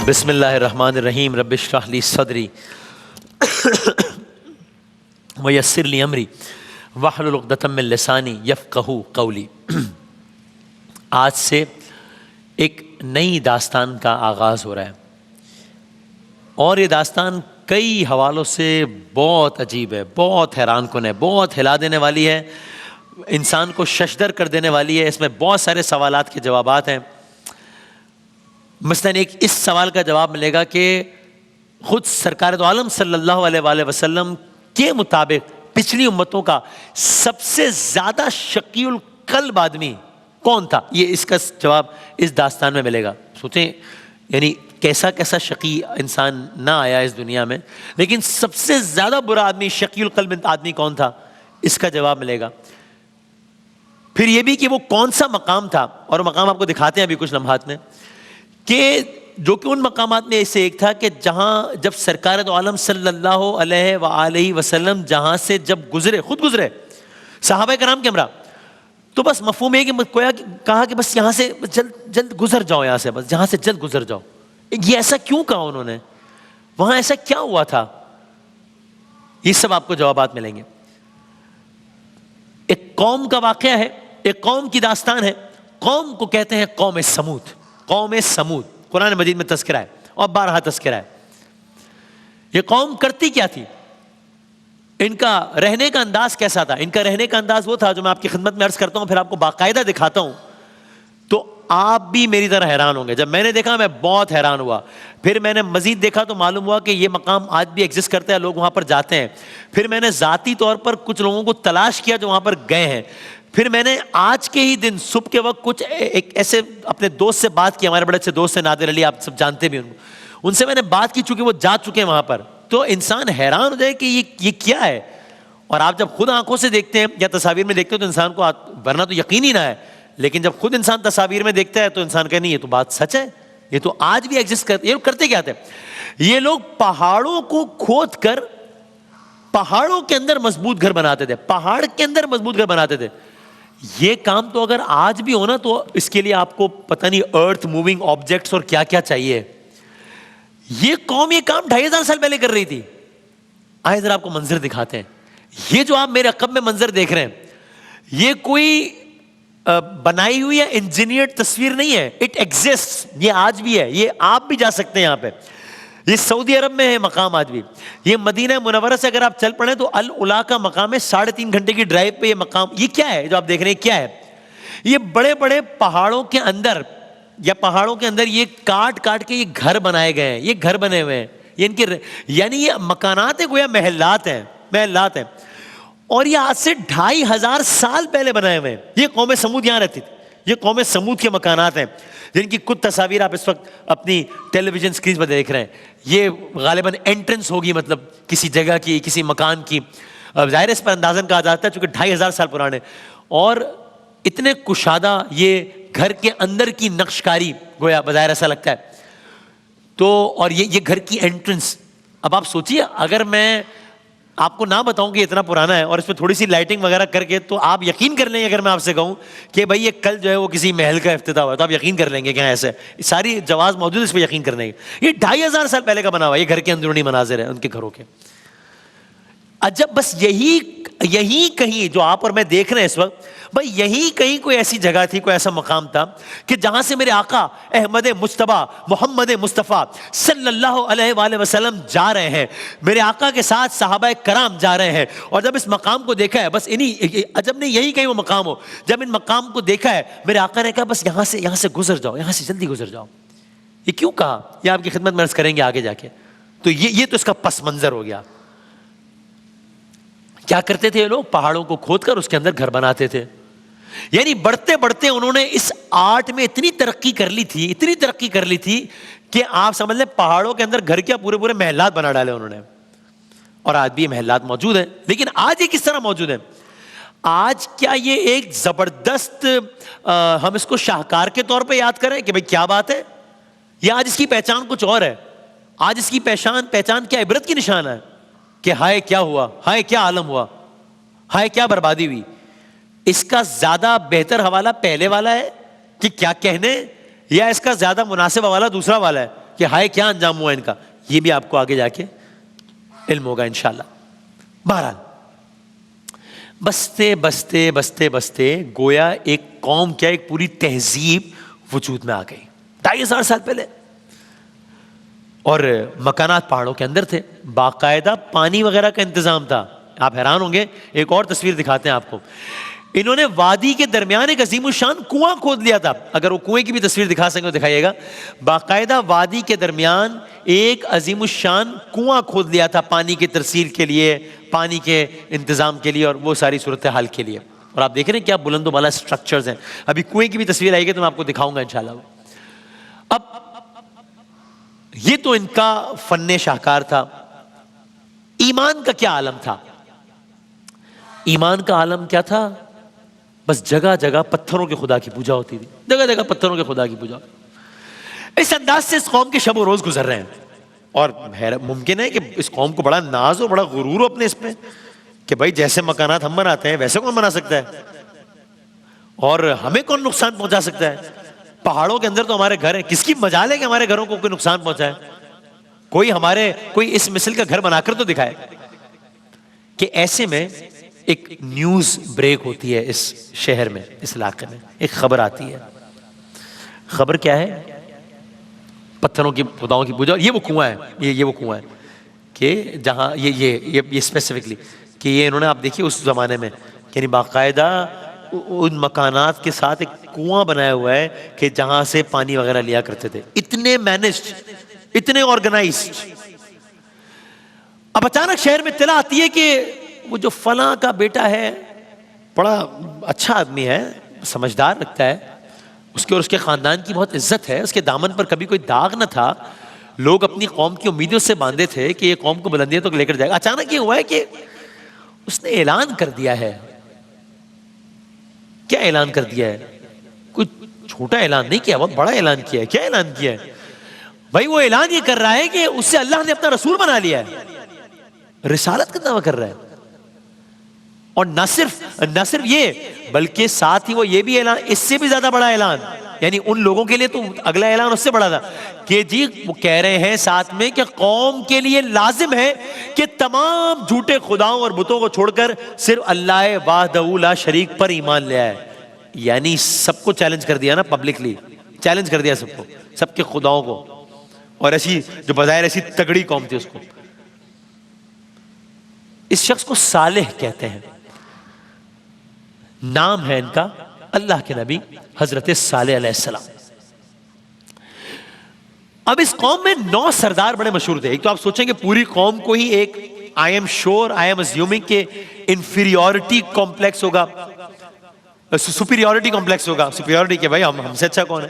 بسم اللہ الرحمن الرحیم رب اشرح لی صدری ویسر لی امری واحلل عقدۃ من لسانی یفقہوا قولی۔ آج سے ایک نئی داستان کا آغاز ہو رہا ہے، اور یہ داستان کئی حوالوں سے بہت عجیب ہے، بہت حیران کن ہے، بہت ہلا دینے والی ہے، انسان کو ششدر کر دینے والی ہے۔ اس میں بہت سارے سوالات کے جوابات ہیں۔ مثلاً ایک اس سوال کا جواب ملے گا کہ خود سرکار دو عالم صلی اللہ علیہ وآلہ وسلم کے مطابق پچھلی امتوں کا سب سے زیادہ شقی القلب آدمی کون تھا، یہ اس کا جواب اس داستان میں ملے گا۔ سوچیں یعنی کیسا کیسا شقی انسان نہ آیا اس دنیا میں، لیکن سب سے زیادہ برا آدمی، شقی القلب آدمی کون تھا، اس کا جواب ملے گا۔ پھر یہ بھی کہ وہ کون سا مقام تھا، اور مقام آپ کو دکھاتے ہیں ابھی کچھ لمحات میں، کہ جو کہ ان مقامات میں سے ایک تھا کہ جہاں جب سرکار دو عالم صلی اللہ علیہ وآلہ وسلم جہاں سے جب گزرے، خود گزرے صحابہ کرام کے ہمراہ، تو بس مفہوم ہے کہ کہا کہ بس یہاں سے جلد جلد گزر جاؤ، یہاں سے بس یہاں سے جلد گزر جاؤ۔ یہ ایسا کیوں کہا انہوں نے، وہاں ایسا کیا ہوا تھا، یہ سب آپ کو جوابات ملیں گے۔ ایک قوم کا واقعہ ہے، ایک قوم کی داستان ہے۔ قوم کو کہتے ہیں قوم سمود۔ قوم سمود قرآن مجید میں تذکرہ ہے اور بارہا تذکرہ ہے۔ یہ قوم کرتی کیا تھی، ان کا رہنے کا انداز کیسا تھا؟ ان کا رہنے کا انداز وہ تھا جو میں آپ کی خدمت میں عرض کرتا ہوں، پھر آپ کو باقاعدہ دکھاتا ہوں، تو آپ بھی میری طرح حیران ہوں گے۔ جب میں نے دیکھا میں بہت حیران ہوا، پھر میں نے مزید دیکھا تو معلوم ہوا کہ یہ مقام آج بھی ایگزسٹ کرتا ہے، لوگ وہاں پر جاتے ہیں۔ پھر میں نے ذاتی طور پر کچھ لوگوں کو تلاش کیا جو وہاں پر گئے ہیں۔ پھر میں نے آج کے ہی دن صبح کے وقت کچھ ایک ایسے اپنے دوست سے بات کی، ہمارے بڑے اچھے دوست ہیں نادر علی، آپ سب جانتے بھی ان سے میں نے بات کی، چونکہ وہ جا چکے ہیں وہاں پر، تو انسان حیران ہو جائے کہ یہ کیا ہے۔ اور آپ جب خود آنکھوں سے دیکھتے ہیں یا تصاویر میں دیکھتے ہیں تو انسان کو ورنہ تو یقین ہی نہ ہے، لیکن جب خود انسان تصاویر میں دیکھتا ہے تو انسان کہ نہیں، یہ تو بات سچ ہے، یہ تو آج بھی ایگزسٹ کرتے۔ یہ لوگ کرتے کیا تھے، یہ لوگ پہاڑوں کو کھود کر پہاڑوں کے اندر مضبوط گھر بناتے تھے، پہاڑ کے اندر مضبوط گھر بناتے تھے۔ یہ کام تو اگر آج بھی ہونا تو اس کے لیے آپ کو پتہ نہیں ارتھ موونگ آبجیکٹس اور کیا کیا چاہیے۔ یہ قوم یہ کام 2500 سال پہلے کر رہی تھی۔ آئے ذرا آپ کو منظر دکھاتے ہیں۔ یہ جو آپ میرے عقب میں منظر دیکھ رہے ہیں، یہ کوئی بنائی ہوئی یا انجینئرڈ تصویر نہیں ہے، اٹ ایگزسٹ، یہ آج بھی ہے، یہ آپ بھی جا سکتے ہیں یہاں پہ۔ یہ سعودی عرب میں ہے مقام آج بھی۔ یہ مدینہ منورہ سے اگر آپ چل پڑیں تو العلا کا مقام ہے، 3.5 گھنٹے کی ڈرائیو پہ یہ مقام۔ یہ کیا ہے جو آپ دیکھ رہے ہیں، کیا ہے؟ یہ بڑے بڑے پہاڑوں کے اندر یہ کاٹ کے یہ گھر بنائے گئے ہیں، یہ گھر بنے ہوئے ہیں، یہ ان کے یعنی یہ مکانات ہیں، گویا محلات ہیں۔ اور یہ آج سے 2500 سال پہلے بنائے ہوئے ہیں۔ یہ قوم سمود یہاں رہتی تھی، یہ قوم سمود کے مکانات ہیں، جن کی کچھ تصاویر آپ اس وقت اپنی ٹیلی ویژن سکرین پر دیکھ رہے ہیں۔ یہ غالباً انٹرنس ہوگی، مطلب کسی جگہ کی، کسی مکان کی۔ ظاہر اس پر اندازاً کہا جاتا ہے چونکہ 2500 سال پرانے، اور اتنے کشادہ یہ گھر کے اندر کی نقش کاری، گویا بظاہر ایسا لگتا ہے۔ تو اور یہ گھر کی انٹرنس، اب آپ سوچیے اگر میں آپ کو نہ بتاؤں کہ اتنا پرانا ہے اور اس میں تھوڑی سی لائٹنگ وغیرہ کر کے، تو آپ یقین کر لیں گے۔ اگر میں آپ سے کہوں کہ بھائی یہ کل جو ہے وہ کسی محل کا افتتاح ہوا، تو آپ یقین کر لیں گے کہ ایسے ساری جواز موجود، اس پہ یقین کر لیں گے۔ یہ 2500 سال پہلے کا بنا ہوا ہے، یہ گھر کے اندرونی مناظر ہیں ان کے گھروں کے۔ عجب، بس یہی کہیں جو آپ اور میں دیکھ رہے ہیں اس وقت، بھائی یہی کہیں کوئی ایسی جگہ تھی، کوئی ایسا مقام تھا کہ جہاں سے میرے آقا احمد مجتبیٰ محمد مصطفیٰ صلی اللہ علیہ وآلہ وسلم جا رہے ہیں، میرے آقا کے ساتھ صحابہ کرام جا رہے ہیں۔ اور جب اس مقام کو دیکھا ہے، بس عجب نہیں یہی کہیں وہ مقام ہو، جب ان مقام کو دیکھا ہے میرے آقا نے کہا بس یہاں سے گزر جاؤ، یہاں سے جلدی گزر جاؤ۔ یہ کیوں کہا، یہ آپ کی خدمت میں عرض کریں گے آگے جا کے۔ تو یہ تو اس کا پس منظر ہو گیا۔ کیا کرتے تھے یہ لوگ، پہاڑوں کو کھود کر اس کے اندر گھر بناتے تھے۔ یعنی بڑھتے بڑھتے انہوں نے اس آرٹ میں اتنی ترقی کر لی تھی کہ آپ سمجھ لیں پہاڑوں کے اندر گھر کیا پورے محلات بنا ڈالے انہوں نے۔ اور آج بھی یہ محلات موجود ہیں، لیکن آج یہ کس طرح موجود ہیں؟ آج کیا یہ ایک زبردست ہم اس کو شاہکار کے طور پہ یاد کریں کہ بھئی کیا بات ہے، یا آج اس کی پہچان کچھ اور ہے؟ آج اس کی پہچان کیا عبرت کی نشان ہے کہ ہائے کیا ہوا، ہائے کیا عالم ہوا، ہائے کیا بربادی ہوئی۔ اس کا زیادہ بہتر حوالہ پہلے والا ہے کہ کیا کہنے، یا اس کا زیادہ مناسب حوالہ دوسرا والا ہے کہ ہائے کیا انجام ہوا ان کا، یہ بھی آپ کو آگے جا کے علم ہوگا انشاءاللہ. بہرحال بستے بستے بستے بستے گویا ایک قوم کیا، ایک پوری تہذیب وجود میں آ گئی 2500 سال پہلے. اور مکانات پہاڑوں کے اندر تھے، باقاعدہ پانی وغیرہ کا انتظام تھا. آپ حیران ہوں گے، ایک اور تصویر دکھاتے ہیں آپ کو. انہوں نے وادی کے درمیان ایک عظیم الشان کنواں کھود لیا تھا. اگر وہ کنویں کی بھی تصویر دکھا سکیں تو دکھائیے گا. باقاعدہ وادی کے درمیان ایک عظیم الشان کنواں کھود لیا تھا پانی کی ترسیل کے لیے، پانی کے انتظام کے لیے اور وہ ساری صورتحال کے لیے. اور آپ دیکھ رہے ہیں کیا بلند و بالا اسٹرکچرز ہیں. ابھی کنویں کی بھی تصویر آئے گی تو میں آپ کو دکھاؤں گا انشاءاللہ. اب یہ تو ان کا فن شاہکار تھا. ایمان کا کیا عالم تھا؟ ایمان کا عالم کیا تھا؟ بس جگہ جگہ پتھروں کے خدا کی پوجا ہوتی تھی، جگہ جگہ پتھروں کے خدا کی پوجا. اس انداز سے اس قوم کے شب و روز گزر رہے ہیں. اور ممکن ہے کہ اس قوم کو بڑا ناز ہو، بڑا غرور ہو اپنے اس پہ کہ بھائی جیسے مکانات ہم بناتے ہیں ویسے کون بنا سکتا ہے، اور ہمیں کون نقصان پہنچا سکتا ہے. پہاڑوں کے اندر تو ہمارے گھر ہیں، کس کی مجال ہے کہ ہمارے گھروں کو کوئی نقصان پہنچائے. کوئی اس مثل کا گھر بنا کر تو دکھائے. کہ ایسے میں ایک نیوز بریک ہوتی ہے اس شہر میں، اس علاقے میں ایک خبر آتی ہے. خبر کیا ہے؟ پتھروں کی خداؤں کی پوجا. یہ وہ کنواں ہے، یہ وہ کنواں ہے کہ جہاں یہ اسپیسیفکلی کہ یہ انہوں نے، آپ دیکھیے اس زمانے میں یعنی باقاعدہ ان مکانات کے ساتھ ایک کنواں بنایا ہوا ہے کہ جہاں سے پانی وغیرہ لیا کرتے تھے. اتنے مینجڈ، اتنے آرگنائزڈ. اب اچانک شہر میں اطلاع آتی ہے کہ وہ جو فلاں کا بیٹا ہے بڑا اچھا آدمی ہے، سمجھدار لگتا ہے، اس کے اور اس کے خاندان کی بہت عزت ہے، اس کے دامن پر کبھی کوئی داغ نہ تھا، لوگ اپنی قوم کی امیدوں سے باندھے تھے کہ یہ قوم کو بلندیوں تک لے کر جائے گا. اچانک یہ ہوا ہے کہ اس نے اعلان کر دیا ہے. کیا اعلان کر دیا ہے؟ کوئی چھوٹا اعلان نہیں کیا، بہت بڑا اعلان کیا ہے. کیا اعلان کیا ہے بھائی؟ وہ اعلان یہ کر رہا ہے کہ اس سے اللہ نے اپنا رسول بنا لیا ہے، رسالت کا دعویٰ کر رہا ہے. اور نہ صرف یہ بلکہ ساتھ ہی وہ یہ بھی اعلان، اس سے بھی زیادہ بڑا اعلان، یعنی ان لوگوں کے لیے تو اگلا اعلان اس سے بڑا تھا کہ جی وہ کہہ رہے ہیں ساتھ میں کہ قوم کے لیے لازم ہے کہ تمام جھوٹے خداؤں اور بتوں کو چھوڑ کر صرف اللہ وحدہ لا شریک پر ایمان لے آئے. یعنی سب کو چیلنج کر دیا نا، پبلکلی چیلنج کر دیا سب کو، سب کے خداؤں کو. اور ایسی جو بظاہر ایسی تگڑی قوم تھی اس کو. اس شخص کو صالح کہتے ہیں، نام ہے ان کا اللہ کے نبی حضرت صالح علیہ السلام. اب اس قوم میں 9 سردار بڑے مشہور تھے. ایک تو آپ سوچیں کہ پوری قوم کو ہی ایک آئی ایم اسیومنگ کہ انفیریورٹی کمپلیکس ہوگا، سپیریورٹی کمپلیکس ہوگا، سپیریورٹی کہ بھائی ہم سے اچھا کون ہے.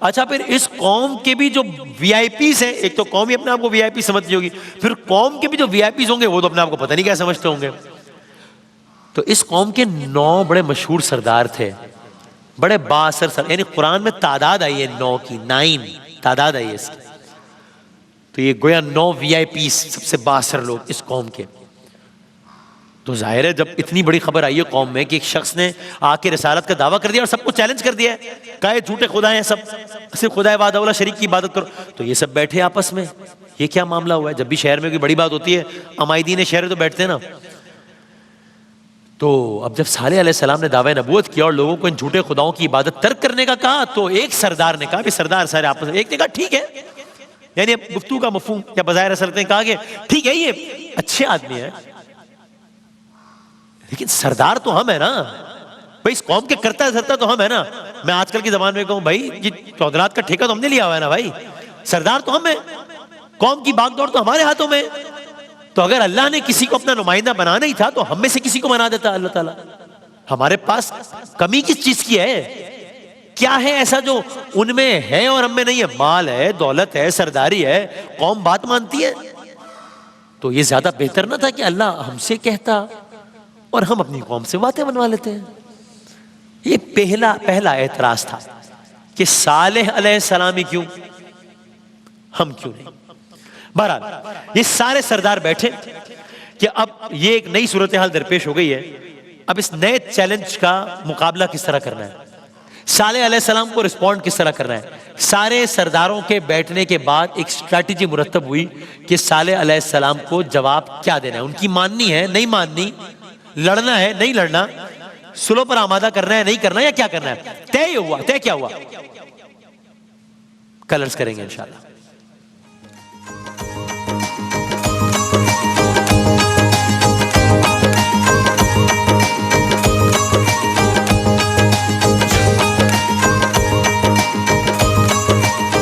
اچھا پھر اس قوم کے بھی جو وی آئی پیز ہیں، ایک تو قوم ہی اپنے آپ کو وی آئی پی سمجھتی ہوگی، پھر قوم کے بھی جو وی آئی پیز ہوں گے وہ تو اپنے آپ کو پتہ نہیں کیا سمجھتے ہوں گے. تو اس قوم کے 9 بڑے مشہور سردار تھے، بڑے بااثر سردار. یعنی قرآن میں تعداد آئی ہے 9 کی، 9 تعداد آئی ہے اس کی. تو یہ گویا 9 وی آئی پیز سب سے بااثر لوگ اس قوم کے. تو ظاہر ہے جب اتنی بڑی خبر آئی ہے قوم میں کہ ایک شخص نے آ کے رسالت کا دعویٰ کر دیا اور سب کو چیلنج کر دیا ہے، کہا یہ جھوٹے خدا ہیں سب، صرف خدا وحدہ لا شریک کی عبادت کرو. تو یہ سب بیٹھے آپس میں، یہ کیا معاملہ ہوا ہے؟ جب بھی شہر میں کوئی بڑی بات ہوتی ہے عمائدین شہر تو بیٹھتے ہیں نا. تو اب جب صالح علیہ السلام نے دعوی نبوت کیا اور لوگوں کو ان جھوٹے خداؤں کی عبادت ترک کرنے کا کہا، تو ایک سردار نے کہا بھی سردار سارے آپس میں، ایک نے کہا ٹھیک ہے، یعنی گفتگو کا مفہوم یا بظاہر اثر نے کہا کہ ٹھیک ہے یہ اچھے آدمی ہیں لیکن سردار تو ہم ہیں نا بھائی، اس قوم کے کرتا دھرتا تو ہم ہیں نا. میں آج کل کی زبان میں کہوں بھائی یہ چودرات کا ٹھیکہ تو ہم نے لیا ہوا ہے نا بھائی، سردار تو ہم ہیں، قوم کی باغ دوڑ تو ہمارے ہاتھوں میں. تو اگر اللہ نے کسی کو اپنا نمائندہ بنانا ہی تھا تو ہم میں سے کسی کو بنا دیتا اللہ تعالیٰ. ہمارے پاس کمی کس چیز کی ہے؟ کیا ہے ایسا جو ان میں ہے اور ہم میں نہیں ہے؟ مال ہے، دولت ہے، سرداری ہے، قوم بات مانتی ہے. تو یہ زیادہ بہتر نہ تھا کہ اللہ ہم سے کہتا اور ہم اپنی قوم سے باتیں بنوا لیتے ہیں. یہ پہلا اعتراض تھا کہ صالح علیہ السلام ہی کیوں، ہم کیوں نہیں. بہرحال یہ سارے سردار بیٹھے کہ اب یہ ایک نئی صورتحال درپیش ہو گئی ہے. اب اس نئے چیلنج کا مقابلہ کس طرح کرنا ہے. صالح علیہ السلام کو رسپونڈ کس طرح کرنا ہے؟ سارے سرداروں کے بیٹھنے کے بعد ایک اسٹریٹجی مرتب ہوئی کہ صالح علیہ السلام کو جواب کیا دینا ہے. ان کی ماننی ہے نہیں ماننی، لڑنا ہے نہیں لڑنا، سلو پر آمادہ کرنا ہے نہیں کرنا، یا کیا کرنا ہے. طے ہوا. طے کیا ہوا؟ کلرز کریں گے انشاءاللہ.